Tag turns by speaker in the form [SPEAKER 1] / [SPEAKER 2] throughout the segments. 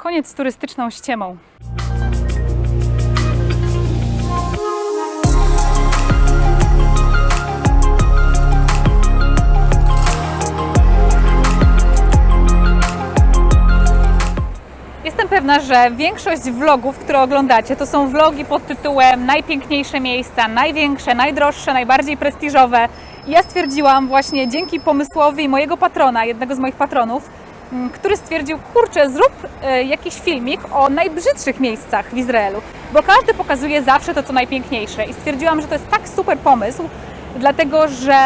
[SPEAKER 1] koniec z turystyczną ściemą. Jestem pewna, że większość vlogów, które oglądacie, to są vlogi pod tytułem najpiękniejsze miejsca, największe, najdroższe, najbardziej prestiżowe. I ja stwierdziłam właśnie dzięki pomysłowi mojego patrona, jednego z moich patronów, który stwierdził, kurczę, zrób jakiś filmik o najbrzydszych miejscach w Izraelu, bo każdy pokazuje zawsze to, co najpiękniejsze. I stwierdziłam, że to jest tak super pomysł, dlatego że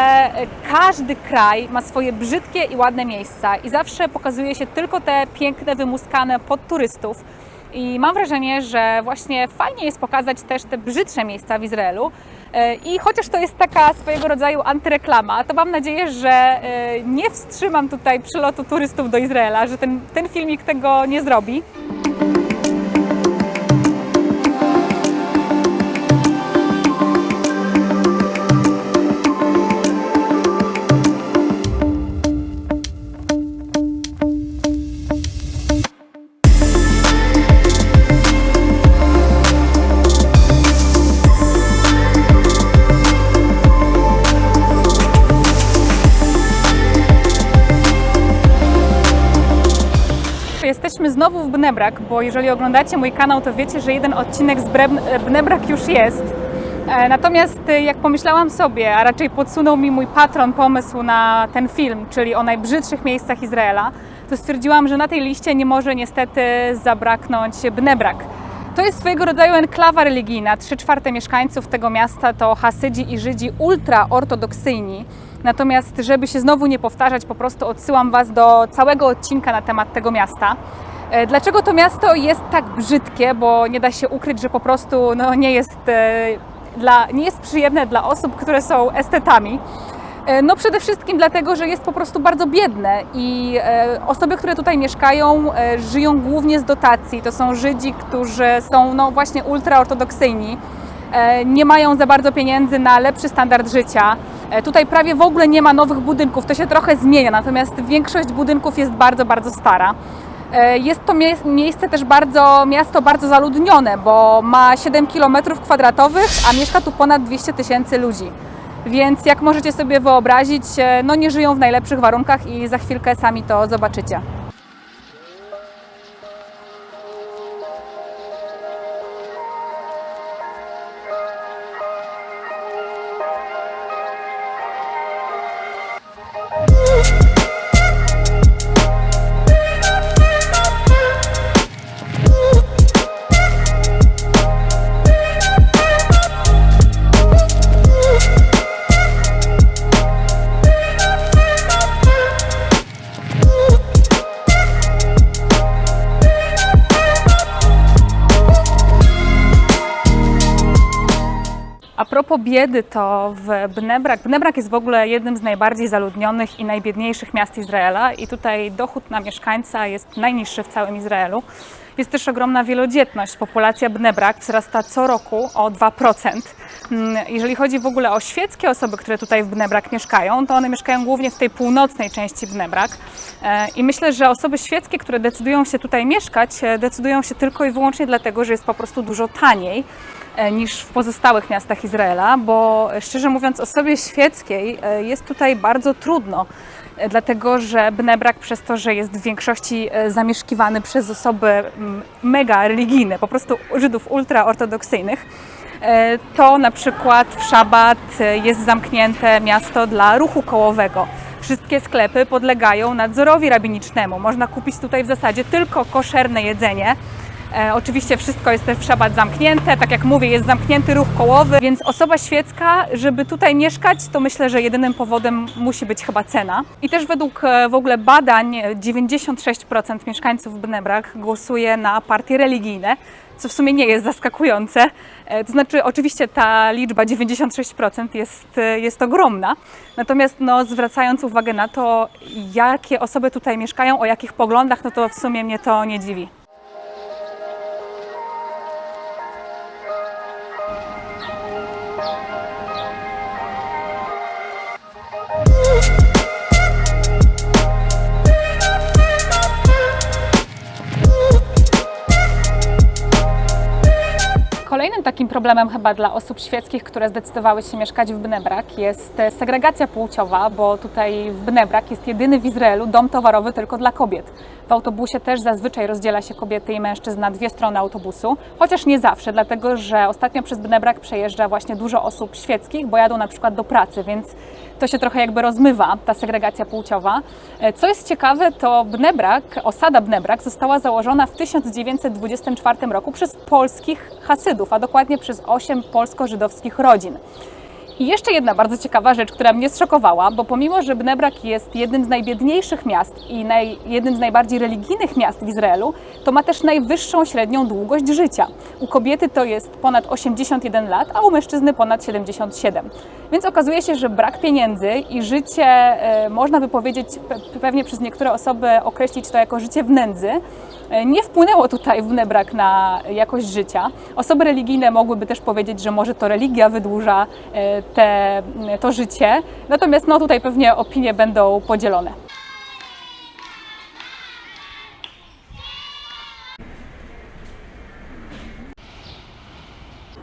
[SPEAKER 1] każdy kraj ma swoje brzydkie i ładne miejsca i zawsze pokazuje się tylko te piękne, wymuskane pod turystów. I mam wrażenie, że właśnie fajnie jest pokazać też te brzydsze miejsca w Izraelu. I chociaż to jest taka swojego rodzaju antyreklama, to mam nadzieję, że nie wstrzymam tutaj przylotu turystów do Izraela, że ten filmik tego nie zrobi. Jesteśmy znowu w Bnei Brak, bo jeżeli oglądacie mój kanał, to wiecie, że jeden odcinek z Bnei Brak już jest. Natomiast jak pomyślałam sobie, a raczej podsunął mi mój patron pomysł na ten film, czyli o najbrzydszych miejscach Izraela, to stwierdziłam, że na tej liście nie może niestety zabraknąć Bnei Brak. To jest swojego rodzaju enklawa religijna. 3/4 mieszkańców tego miasta to Hasydzi i Żydzi ultraortodoksyjni. Natomiast, żeby się znowu nie powtarzać, po prostu odsyłam Was do całego odcinka na temat tego miasta. Dlaczego to miasto jest tak brzydkie? Bo nie da się ukryć, że po prostu nie jest przyjemne dla osób, które są estetami. No przede wszystkim dlatego, że jest po prostu bardzo biedne i osoby, które tutaj mieszkają, żyją głównie z dotacji. To są Żydzi, którzy są właśnie ultraortodoksyjni. Nie mają za bardzo pieniędzy na lepszy standard życia. Tutaj prawie w ogóle nie ma nowych budynków, to się trochę zmienia, natomiast większość budynków jest bardzo, bardzo stara. Jest to miejsce też miasto bardzo zaludnione, bo ma 7 km², a mieszka tu ponad 200 000 ludzi. Więc jak możecie sobie wyobrazić, nie żyją w najlepszych warunkach i za chwilkę sami to zobaczycie. A propos biedy, to w Bnei Brak jest w ogóle jednym z najbardziej zaludnionych i najbiedniejszych miast Izraela i tutaj dochód na mieszkańca jest najniższy w całym Izraelu. Jest też ogromna wielodzietność. Populacja Bnei Brak wzrasta co roku o 2%. Jeżeli chodzi w ogóle o świeckie osoby, które tutaj w Bnei Brak mieszkają, to one mieszkają głównie w tej północnej części Bnei Brak. I myślę, że osoby świeckie, które decydują się tutaj mieszkać, decydują się tylko i wyłącznie dlatego, że jest po prostu dużo taniej niż w pozostałych miastach Izraela, bo szczerze mówiąc osobie świeckiej jest tutaj bardzo trudno, dlatego że Bnei Brak przez to, że jest w większości zamieszkiwany przez osoby mega religijne, po prostu Żydów ultraortodoksyjnych, to na przykład w szabat jest zamknięte miasto dla ruchu kołowego. Wszystkie sklepy podlegają nadzorowi rabinicznemu. Można kupić tutaj w zasadzie tylko koszerne jedzenie. Oczywiście wszystko jest też w szabat zamknięte, tak jak mówię, jest zamknięty ruch kołowy, więc osoba świecka, żeby tutaj mieszkać, to myślę, że jedynym powodem musi być chyba cena. I też według w ogóle badań 96% mieszkańców Bnei Brak głosuje na partie religijne, co w sumie nie jest zaskakujące. To znaczy oczywiście ta liczba 96% jest ogromna, natomiast zwracając uwagę na to, jakie osoby tutaj mieszkają, o jakich poglądach, to w sumie mnie to nie dziwi. Kolejnym takim problemem chyba dla osób świeckich, które zdecydowały się mieszkać w Bnei Brak, jest segregacja płciowa, bo tutaj w Bnei Brak jest jedyny w Izraelu dom towarowy tylko dla kobiet. W autobusie też zazwyczaj rozdziela się kobiety i mężczyzn na dwie strony autobusu, chociaż nie zawsze, dlatego że ostatnio przez Bnei Brak przejeżdża właśnie dużo osób świeckich, bo jadą na przykład do pracy, więc to się trochę jakby rozmywa, ta segregacja płciowa. Co jest ciekawe, to Bnei Brak, osada Bnei Brak została założona w 1924 roku przez polskich Hasydów, a dokładnie przez 8 polsko-żydowskich rodzin. I jeszcze jedna bardzo ciekawa rzecz, która mnie zszokowała, bo pomimo, że Bnei Brak jest jednym z najbiedniejszych miast i jednym z najbardziej religijnych miast w Izraelu, to ma też najwyższą średnią długość życia. U kobiety to jest ponad 81 lat, a u mężczyzny ponad 77. Więc okazuje się, że brak pieniędzy i życie, można by powiedzieć, pewnie przez niektóre osoby określić to jako życie w nędzy, nie wpłynęło tutaj w Bnei Brak na jakość życia. Osoby religijne mogłyby też powiedzieć, że może to religia wydłuża to życie, natomiast no, tutaj pewnie opinie będą podzielone.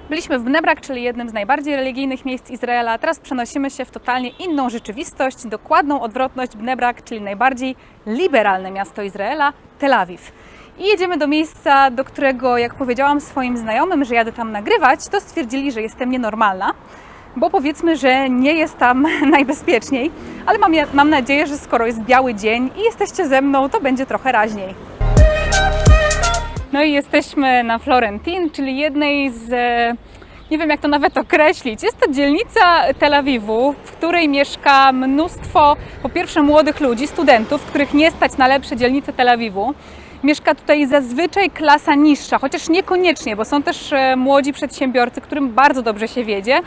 [SPEAKER 1] Byliśmy w Bnei Brak, czyli jednym z najbardziej religijnych miejsc Izraela, a teraz przenosimy się w totalnie inną rzeczywistość, dokładną odwrotność Bnei Brak, czyli najbardziej liberalne miasto Izraela, Tel Awiw. I jedziemy do miejsca, do którego, jak powiedziałam swoim znajomym, że jadę tam nagrywać, to stwierdzili, że jestem nienormalna, bo powiedzmy, że nie jest tam najbezpieczniej, ale mam nadzieję, że skoro jest biały dzień i jesteście ze mną, to będzie trochę raźniej. No i jesteśmy na Florentin, czyli jednej z, nie wiem jak to nawet określić, jest to dzielnica Tel Awiwu, w której mieszka mnóstwo, po pierwsze młodych ludzi, studentów, których nie stać na lepsze dzielnice Tel Awiwu. Mieszka tutaj zazwyczaj klasa niższa, chociaż niekoniecznie, bo są też młodzi przedsiębiorcy, którym bardzo dobrze się wiedzie,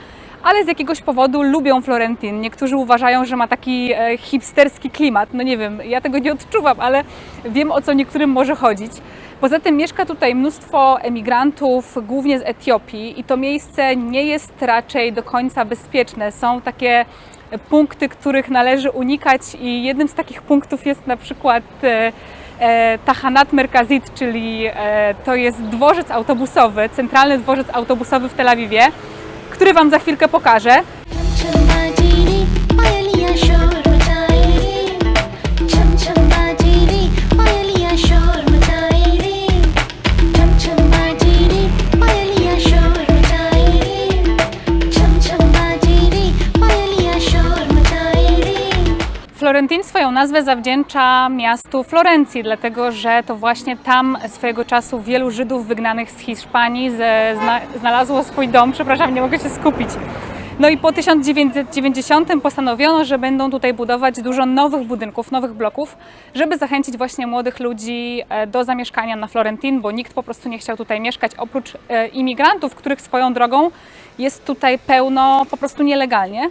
[SPEAKER 1] ale z jakiegoś powodu lubią Florentin. Niektórzy uważają, że ma taki hipsterski klimat. No nie wiem, ja tego nie odczuwam, ale wiem, o co niektórym może chodzić. Poza tym mieszka tutaj mnóstwo emigrantów, głównie z Etiopii, i to miejsce nie jest raczej do końca bezpieczne. Są takie punkty, których należy unikać, i jednym z takich punktów jest na przykład Tahanat Merkazit, czyli to jest dworzec autobusowy, centralny dworzec autobusowy w Tel Awiwie, który Wam za chwilkę pokażę. Florentin swoją nazwę zawdzięcza miastu Florencji, dlatego że to właśnie tam swojego czasu wielu Żydów wygnanych z Hiszpanii znalazło swój dom. Przepraszam, nie mogę się skupić. No i po 1990 postanowiono, że będą tutaj budować dużo nowych budynków, nowych bloków, żeby zachęcić właśnie młodych ludzi do zamieszkania na Florentin, bo nikt po prostu nie chciał tutaj mieszkać, oprócz imigrantów, których swoją drogą jest tutaj pełno po prostu nielegalnie.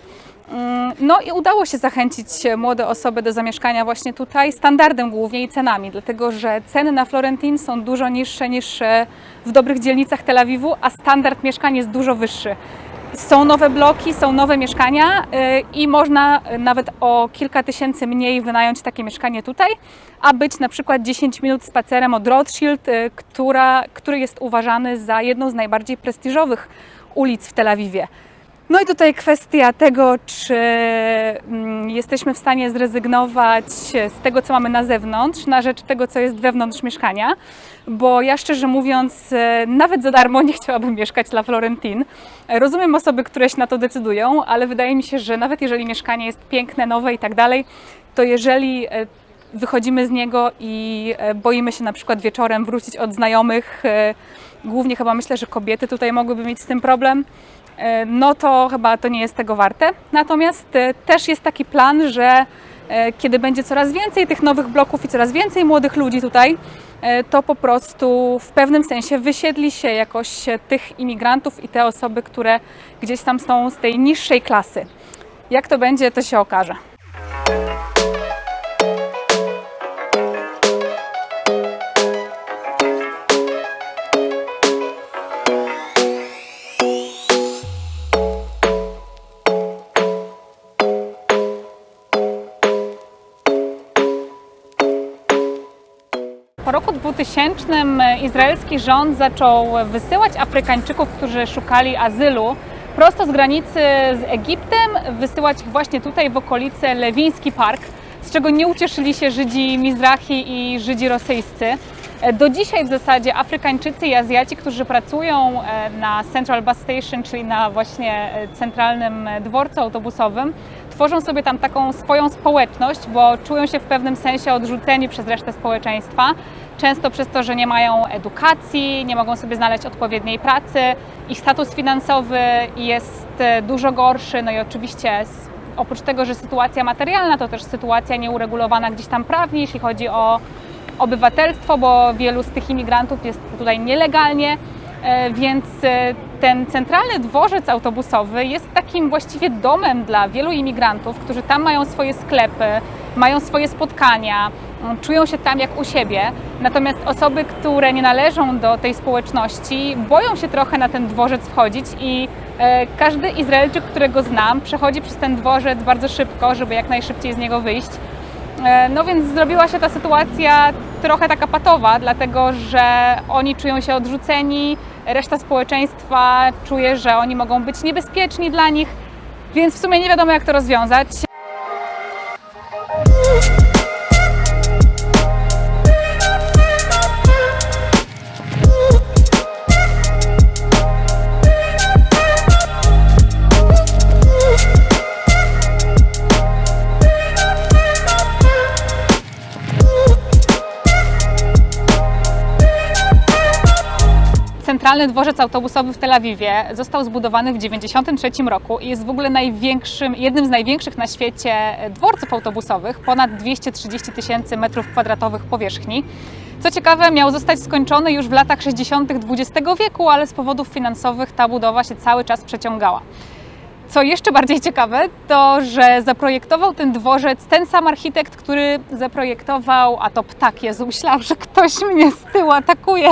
[SPEAKER 1] No i udało się zachęcić młode osoby do zamieszkania właśnie tutaj, standardem głównie i cenami, dlatego że ceny na Florentin są dużo niższe niż w dobrych dzielnicach Tel Awiwu, a standard mieszkań jest dużo wyższy. Są nowe bloki, są nowe mieszkania i można nawet o kilka tysięcy mniej wynająć takie mieszkanie tutaj, a być na przykład 10 minut spacerem od Rothschild, który jest uważany za jedną z najbardziej prestiżowych ulic w Tel Awiwie. No i tutaj kwestia tego, czy jesteśmy w stanie zrezygnować z tego, co mamy na zewnątrz, na rzecz tego, co jest wewnątrz mieszkania, bo ja szczerze mówiąc nawet za darmo nie chciałabym mieszkać na Florentin. Rozumiem osoby, które się na to decydują, ale wydaje mi się, że nawet jeżeli mieszkanie jest piękne, nowe i tak dalej, to jeżeli wychodzimy z niego i boimy się na przykład wieczorem wrócić od znajomych, głównie chyba myślę, że kobiety tutaj mogłyby mieć z tym problem, no to chyba to nie jest tego warte. Natomiast też jest taki plan, że kiedy będzie coraz więcej tych nowych bloków i coraz więcej młodych ludzi tutaj, to po prostu w pewnym sensie wysiedli się jakoś tych imigrantów i te osoby, które gdzieś tam są z tej niższej klasy. Jak to będzie, to się okaże. Po roku 2000 2000 izraelski rząd zaczął wysyłać Afrykańczyków, którzy szukali azylu, prosto z granicy z Egiptem, wysyłać ich właśnie tutaj w okolice Lewiński Park, z czego nie ucieszyli się Żydzi Mizrahi i Żydzi rosyjscy. Do dzisiaj w zasadzie Afrykańczycy i Azjaci, którzy pracują na Central Bus Station, czyli na właśnie centralnym dworcu autobusowym, tworzą sobie tam taką swoją społeczność, bo czują się w pewnym sensie odrzuceni przez resztę społeczeństwa. Często przez to, że nie mają edukacji, nie mogą sobie znaleźć odpowiedniej pracy, ich status finansowy jest dużo gorszy, no i oczywiście oprócz tego, że sytuacja materialna, to też sytuacja nieuregulowana gdzieś tam prawnie, jeśli chodzi o obywatelstwo, bo wielu z tych imigrantów jest tutaj nielegalnie, więc ten centralny dworzec autobusowy jest takim właściwie domem dla wielu imigrantów, którzy tam mają swoje sklepy, mają swoje spotkania, czują się tam jak u siebie. Natomiast osoby, które nie należą do tej społeczności, boją się trochę na ten dworzec wchodzić i każdy Izraelczyk, którego znam, przechodzi przez ten dworzec bardzo szybko, żeby jak najszybciej z niego wyjść. No więc zrobiła się ta sytuacja trochę taka patowa, dlatego że oni czują się odrzuceni, reszta społeczeństwa czuje, że oni mogą być niebezpieczni dla nich, więc w sumie nie wiadomo, jak to rozwiązać. Centralny dworzec autobusowy w Tel Awiwie został zbudowany w 1993 roku i jest w ogóle jednym z największych na świecie dworców autobusowych, ponad 230 000 metrów kwadratowych powierzchni. Co ciekawe, miał zostać skończony już w latach 60. XX wieku, ale z powodów finansowych ta budowa się cały czas przeciągała. Co jeszcze bardziej ciekawe, to że zaprojektował ten dworzec ten sam architekt, który zaprojektował, a to ptak, Jezu, myślałam, że ktoś mnie z tyłu atakuje.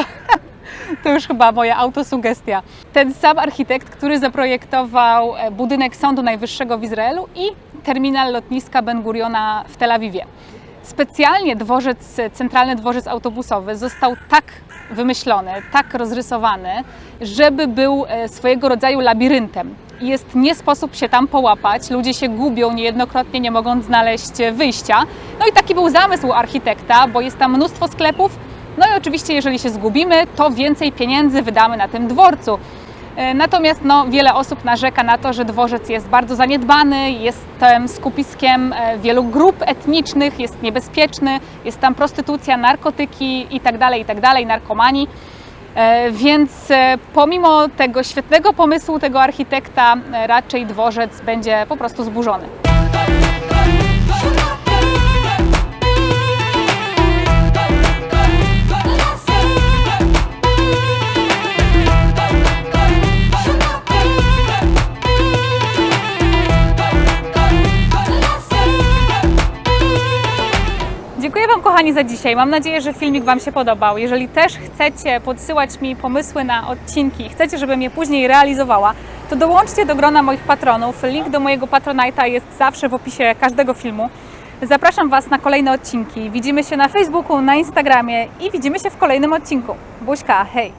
[SPEAKER 1] To już chyba moja autosugestia. Ten sam architekt, który zaprojektował budynek Sądu Najwyższego w Izraelu i terminal lotniska Ben Guriona w Tel Awiwie. Specjalnie centralny dworzec autobusowy został tak wymyślony, tak rozrysowany, żeby był swojego rodzaju labiryntem. Jest nie sposób się tam połapać, ludzie się gubią niejednokrotnie, nie mogą znaleźć wyjścia. No i taki był zamysł architekta, bo jest tam mnóstwo sklepów. No i oczywiście, jeżeli się zgubimy, to więcej pieniędzy wydamy na tym dworcu. Natomiast wiele osób narzeka na to, że dworzec jest bardzo zaniedbany, jest tam skupiskiem wielu grup etnicznych, jest niebezpieczny, jest tam prostytucja, narkotyki itd., narkomani. Więc pomimo tego świetnego pomysłu tego architekta, raczej dworzec będzie po prostu zburzony. Dziękuję Wam, kochani, za dzisiaj. Mam nadzieję, że filmik Wam się podobał. Jeżeli też chcecie podsyłać mi pomysły na odcinki, chcecie, żebym je później realizowała, to dołączcie do grona moich patronów. Link do mojego Patronite'a jest zawsze w opisie każdego filmu. Zapraszam Was na kolejne odcinki. Widzimy się na Facebooku, na Instagramie i widzimy się w kolejnym odcinku. Buźka, hej!